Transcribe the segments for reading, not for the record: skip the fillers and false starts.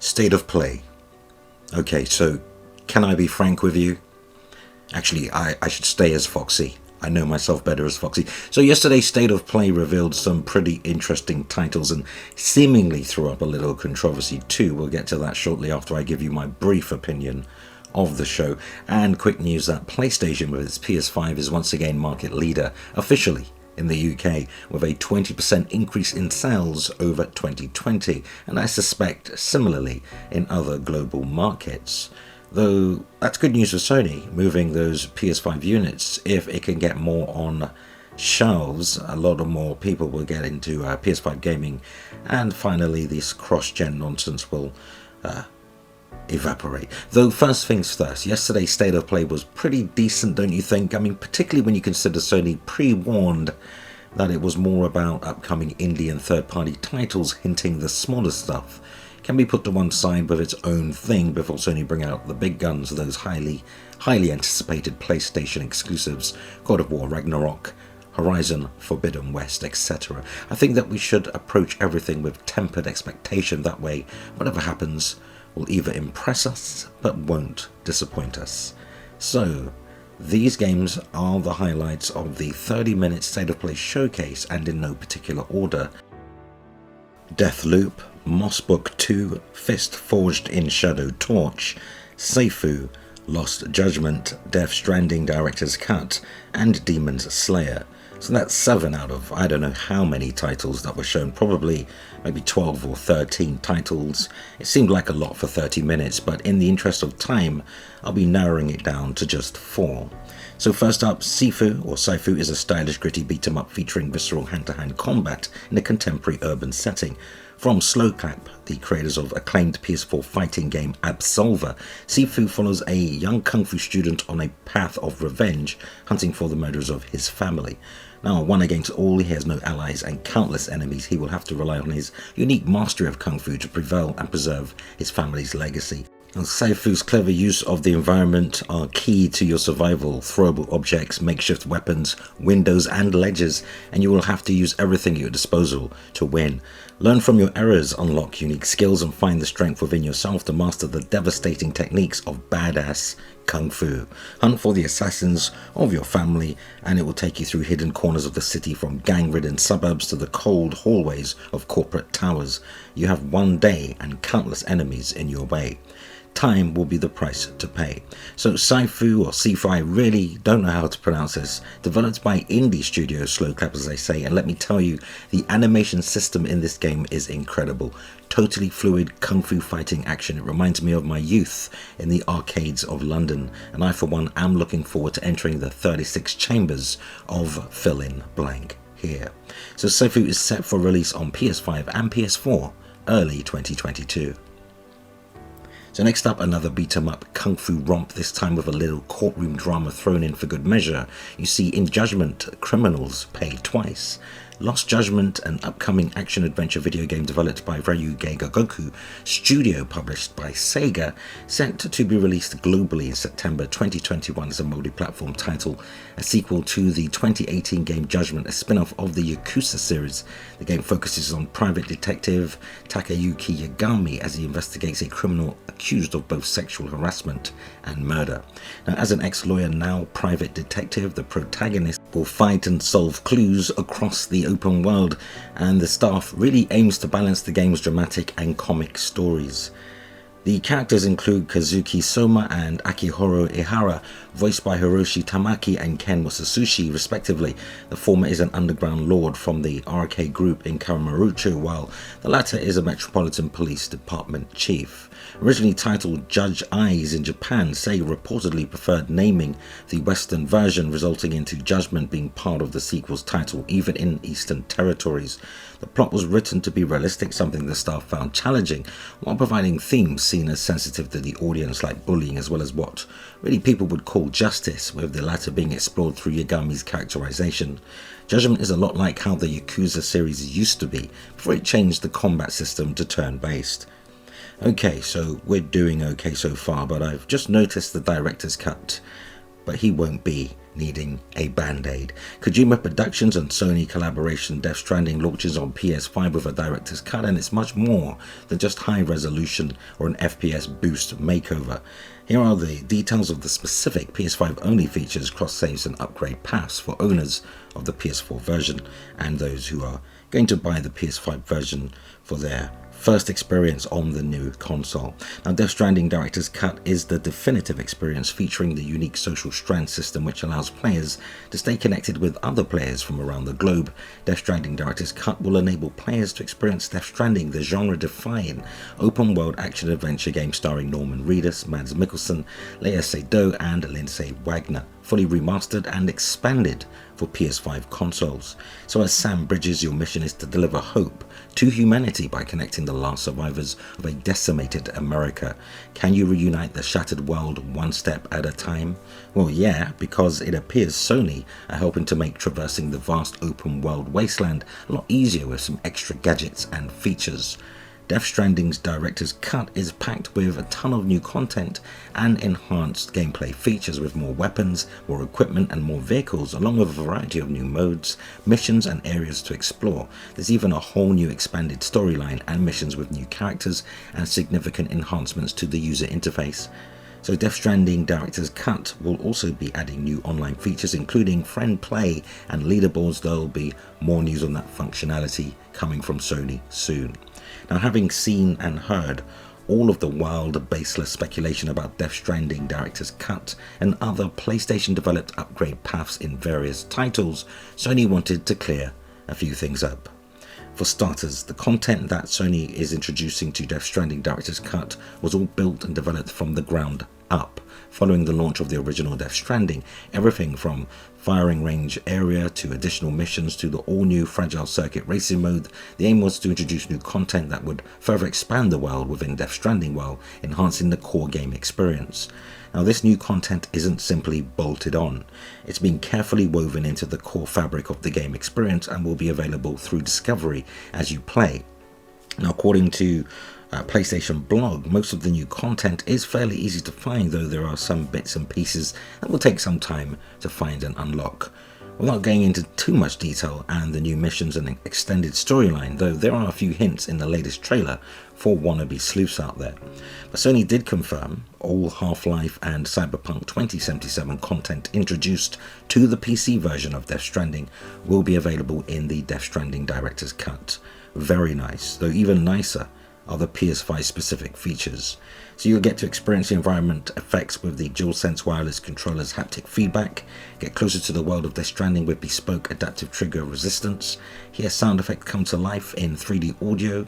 State of play. Okay, so can I be frank with you? Actually, I should stay as Foxy. I know myself better as Foxy. So yesterday's State of Play revealed some pretty interesting titles and seemingly threw up a little controversy too. We'll get to that shortly after I give you my brief opinion of the show. And quick news that PlayStation with its PS5 is once again market leader officially in the UK with a 20% increase in sales over 2020, and I suspect similarly in other global markets. Though that's good news for Sony, moving those PS5 units. If it can get more on shelves, a lot of more people will get into PS5 gaming, and finally this cross-gen nonsense will evaporate. Though first things first, yesterday's State of Play was pretty decent, don't you think? I mean, particularly when you consider Sony pre-warned that it was more about upcoming indie and third-party titles, hinting the smaller stuff can be put to one side with its own thing before Sony bring out the big guns, those highly anticipated PlayStation exclusives, God of War Ragnarok, Horizon Forbidden West, etc. I think that we should approach everything with tempered expectation. That way, whatever happens will either impress us but won't disappoint us. So, these games are the highlights of the 30-minute State of Play showcase, and in no particular order: Deathloop, Mossbook 2, Fist Forged in Shadow Torch, Seifu, Lost Judgment, Death Stranding Director's Cut, and Demon's Slayer. So that's 7 out of I don't know how many titles that were shown, probably maybe 12 or 13 titles. It seemed like a lot for 30 minutes, but in the interest of time, I'll be narrowing it down to just 4. So first up, Seifu is a stylish, gritty beat-em-up featuring visceral hand-to-hand combat in a contemporary urban setting. From Clapback, the creators of acclaimed PS4 fighting game Absolver, Seifu follows a young kung fu student on a path of revenge, hunting for the murderers of his family. Now, one against all, he has no allies and countless enemies. He will have to rely on his unique mastery of kung fu to prevail and preserve his family's legacy. And Seifu's clever use of the environment are key to your survival: throwable objects, makeshift weapons, windows and ledges, and you will have to use everything at your disposal to win. Learn from your errors, unlock unique skills, and find the strength within yourself to master the devastating techniques of badass kung fu. Hunt for the assassins of your family, and it will take you through hidden corners of the city, from gang-ridden suburbs to the cold hallways of corporate towers. You have one day and countless enemies in your way. Time will be the price to pay. So Seifu, or Seifu, I really don't know how to pronounce this, developed by indie studio Clapback, as they say, and let me tell you, the animation system in this game is incredible. Totally fluid kung fu fighting action. It reminds me of my youth in the arcades of London, and I for one am looking forward to entering the 36 chambers of fill-in-blank here. So Seifu is set for release on PS5 and PS4 early 2022. So next up, another beat-em-up kung fu romp, this time with a little courtroom drama thrown in for good measure. You see, in Judgment, criminals pay twice. Lost Judgment, an upcoming action-adventure video game developed by Ryuga Gogoku Studio, published by Sega, set to be released globally in September 2021 as a multi-platform title, a sequel to the 2018 game Judgment, a spin-off of the Yakuza series. The game focuses on private detective Takayuki Yagami as he investigates a criminal accused of both sexual harassment and murder. Now, as an ex-lawyer, now private detective, the protagonist will fight and solve clues across the open world, and the staff really aims to balance the game's dramatic and comic stories. The characters include Kazuki Soma and Akihiro Ihara, voiced by Hiroshi Tamaki and Ken Wasatsushi respectively. The former is an underground lord from the RK group in Kamurocho, while the latter is a Metropolitan Police Department chief. Originally titled Judge Eyes in Japan, Sega reportedly preferred naming the Western version, resulting into Judgment being part of the sequel's title, even in Eastern territories. The plot was written to be realistic, something the staff found challenging, while providing themes seen as sensitive to the audience, like bullying, as well as what really people would call justice, with the latter being explored through Yagami's characterization. Judgment is a lot like how the Yakuza series used to be, before it changed the combat system to turn-based. Okay, so we're doing okay so far, but I've just noticed the director's cut but he won't be needing a band-aid. Kojima Productions and Sony collaboration Death Stranding launches on PS5 with a director's cut, and it's much more than just high resolution or an FPS boost makeover. Here are the details of the specific PS5 only features, cross saves and upgrade paths for owners of the PS4 version and those who are going to buy the PS5 version for their first experience on the new console. Now, Death Stranding Director's Cut is the definitive experience, featuring the unique social strand system which allows players to stay connected with other players from around the globe. Death Stranding Director's Cut will enable players to experience Death Stranding, the genre-defying open-world action-adventure game starring Norman Reedus, Mads Mikkelsen, Lea Seydoux and Lindsay Wagner, fully remastered and expanded for PS5 consoles. So as Sam Bridges, your mission is to deliver hope to humanity by connecting the last survivors of a decimated America. Can you reunite the shattered world one step at a time? Well, yeah, because it appears Sony are helping to make traversing the vast open world wasteland a lot easier with some extra gadgets and features. Death Stranding's Director's Cut is packed with a ton of new content and enhanced gameplay features, with more weapons, more equipment and more vehicles, along with a variety of new modes, missions and areas to explore. There's even a whole new expanded storyline and missions with new characters and significant enhancements to the user interface. So Death Stranding Director's Cut will also be adding new online features, including friend play and leaderboards. There'll be more news on that functionality coming from Sony soon. Now, having seen and heard all of the wild, baseless speculation about Death Stranding Director's Cut and other PlayStation-developed upgrade paths in various titles, Sony wanted to clear a few things up. For starters, the content that Sony is introducing to Death Stranding Director's Cut was all built and developed from the ground up. Following the launch of the original Death Stranding, everything from firing range area to additional missions to the all-new fragile circuit racing mode, the aim was to introduce new content that would further expand the world within Death Stranding while enhancing the core game experience. Now, this new content isn't simply bolted on. It's been carefully woven into the core fabric of the game experience and will be available through discovery as you play. Now, according to PlayStation blog, most of the new content is fairly easy to find, though there are some bits and pieces that will take some time to find and unlock. Without going into too much detail and the new missions and extended storyline, though there are a few hints in the latest trailer for wannabe sleuths out there. But Sony did confirm all Half-Life and Cyberpunk 2077 content introduced to the PC version of Death Stranding will be available in the Death Stranding Director's Cut. Very nice, though even nicer are the PS5 specific features. So you'll get to experience the environment effects with the DualSense wireless controller's haptic feedback, get closer to the world of Death Stranding with bespoke adaptive trigger resistance, hear sound effects come to life in 3D audio,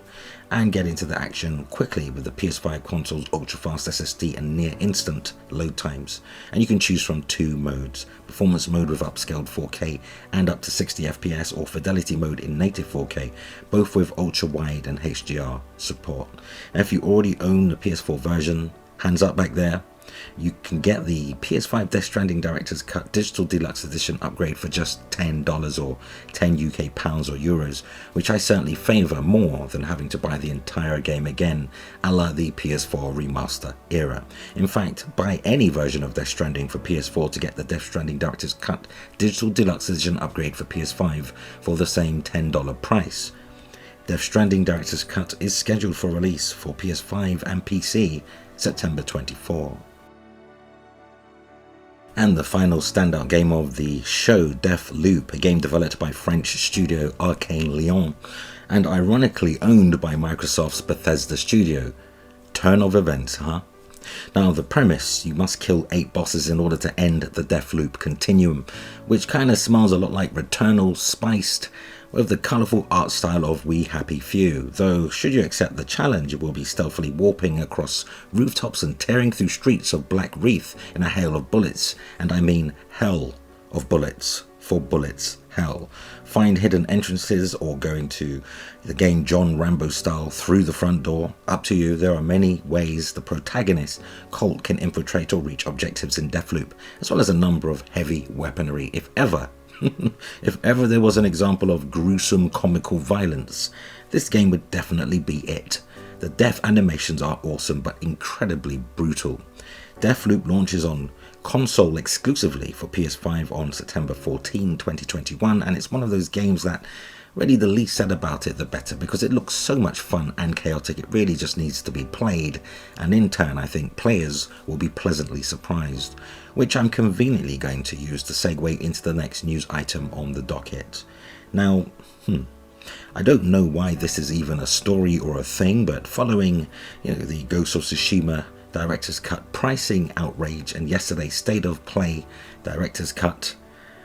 and get into the action quickly with the PS5 console's ultra-fast SSD and near-instant load times. And you can choose from two modes: performance mode with upscaled 4K and up to 60 FPS, or fidelity mode in native 4K, both with ultra-wide and HDR support. And if you already own the PS4 version, hands up back there, you can get the PS5 Death Stranding Director's Cut Digital Deluxe Edition upgrade for just $10 or 10 UK pounds or euros, which I certainly favour more than having to buy the entire game again, a la the PS4 remaster era. In fact, buy any version of Death Stranding for PS4 to get the Death Stranding Director's Cut Digital Deluxe Edition upgrade for PS5 for the same $10 price. Death Stranding Director's Cut is scheduled for release for PS5 and PC September 24. And the final standout game of the show, Deathloop, a game developed by French studio Arcane Lyon and ironically owned by Microsoft's Bethesda studio. Turn of events, huh? Now, the premise: you must kill 8 bosses in order to end the Deathloop continuum, which kind of smells a lot like Returnal spiced with the colourful art style of We Happy Few, though should you accept the challenge, you will be stealthily warping across rooftops and tearing through streets of Black Reef in a hail of bullets, and I mean hell of bullets, for bullets, hell. Find hidden entrances or go into the game John Rambo style through the front door, up to you. There are many ways the protagonist, Colt, can infiltrate or reach objectives in Deathloop, as well as a number of heavy weaponry, if ever there was an example of gruesome comical violence, this game would definitely be it. The death animations are awesome but incredibly brutal. Deathloop launches on console exclusively for PS5 on September 14, 2021, and it's one of those games that really the least said about it the better, because it looks so much fun and chaotic. It really just needs to be played, and in turn I think players will be pleasantly surprised, which I'm conveniently going to use to segue into the next news item on the docket. Now, I don't know why this is even a story or a thing, but following the Ghost of Tsushima Director's Cut pricing outrage and yesterday's State of Play Director's Cut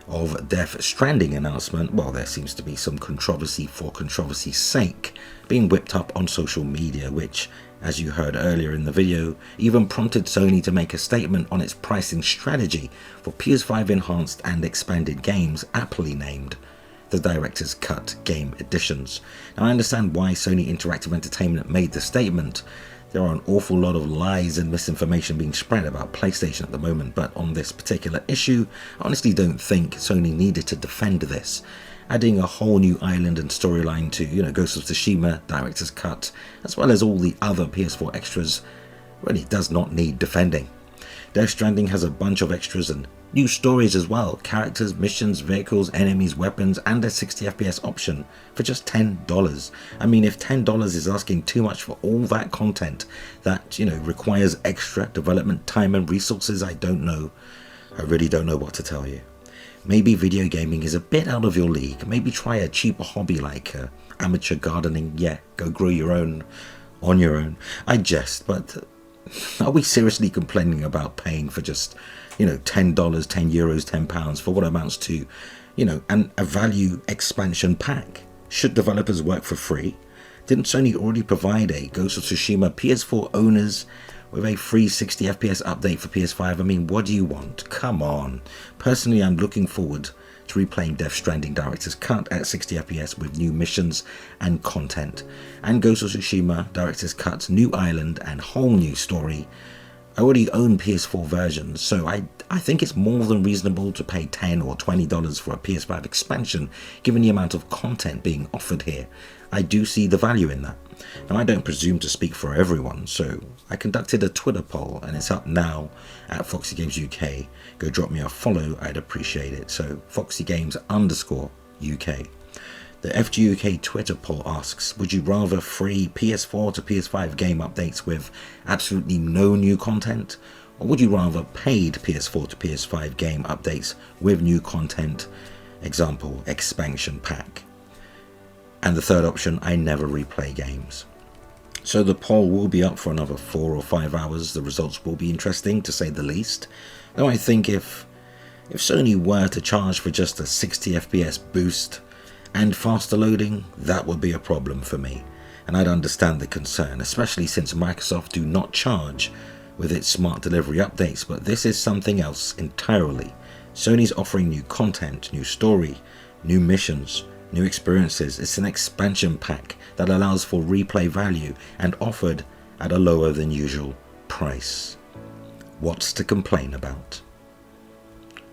of Death Stranding announcement, well, there seems to be some controversy for controversy's sake being whipped up on social media, which, as you heard earlier in the video, even prompted Sony to make a statement on its pricing strategy for PS5 enhanced and expanded games, aptly named the Director's Cut Game Editions. Now, I understand why Sony Interactive Entertainment made the statement. There are an awful lot of lies and misinformation being spread about PlayStation at the moment, but on this particular issue, I honestly don't think Sony needed to defend this. Adding a whole new island and storyline to, Ghost of Tsushima Director's Cut, as well as all the other PS4 extras, really does not need defending. Death Stranding has a bunch of extras and new stories as well, characters, missions, vehicles, enemies, weapons, and a 60 FPS option for just $10. I mean, if $10 is asking too much for all that content that, requires extra development time and resources, I don't know. I really don't know what to tell you. Maybe video gaming is a bit out of your league. Maybe try a cheaper hobby like amateur gardening. Yeah, go grow your own on your own. I jest, but are we seriously complaining about paying for just $10, €10, £10 for what amounts to, a value expansion pack? Should developers work for free? Didn't Sony already provide a Ghost of Tsushima PS4 owners with a free 60 FPS update for PS5? I mean, what do you want? Come on. Personally, I'm looking forward to replaying Death Stranding Director's Cut at 60 FPS with new missions and content, and Ghost of Tsushima Director's Cut's new island and whole new story. I already own PS4 versions, so I think it's more than reasonable to pay $10 or $20 for a PS5 expansion, given the amount of content being offered here. I do see the value in that. Now, I don't presume to speak for everyone, so I conducted a Twitter poll, and it's up now at Foxy Games UK. Go drop me a follow, I'd appreciate it. So FoxyGames_UK. The FGUK Twitter poll asks, would you rather free PS4 to PS5 game updates with absolutely no new content, or would you rather paid PS4 to PS5 game updates with new content, example, expansion pack? And the third option, I never replay games. So the poll will be up for another 4 or 5 hours. The results will be interesting, to say the least. Though I think if Sony were to charge for just a 60 FPS boost and faster loading, that would be a problem for me. And I'd understand the concern, especially since Microsoft do not charge with its smart delivery updates, but this is something else entirely. Sony's offering new content, new story, new missions, new experiences. It's an expansion pack that allows for replay value and offered at a lower than usual price. What's to complain about?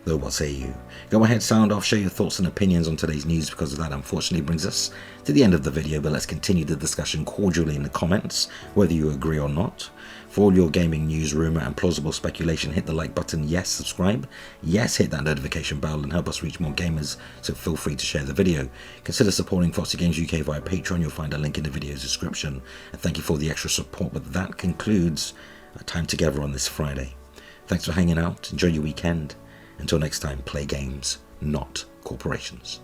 Though, what say you? Go ahead, sound off, share your thoughts and opinions on today's news, because that unfortunately brings us to the end of the video, but let's continue the discussion cordially in the comments, whether you agree or not. For all your gaming news, rumour and plausible speculation, hit the like button, yes, subscribe, yes, hit that notification bell and help us reach more gamers, so feel free to share the video. Consider supporting Foxy Games UK via Patreon, you'll find a link in the video's description, and thank you for the extra support. But that concludes our time together on this Friday. Thanks for hanging out, enjoy your weekend. Until next time, play games, not corporations.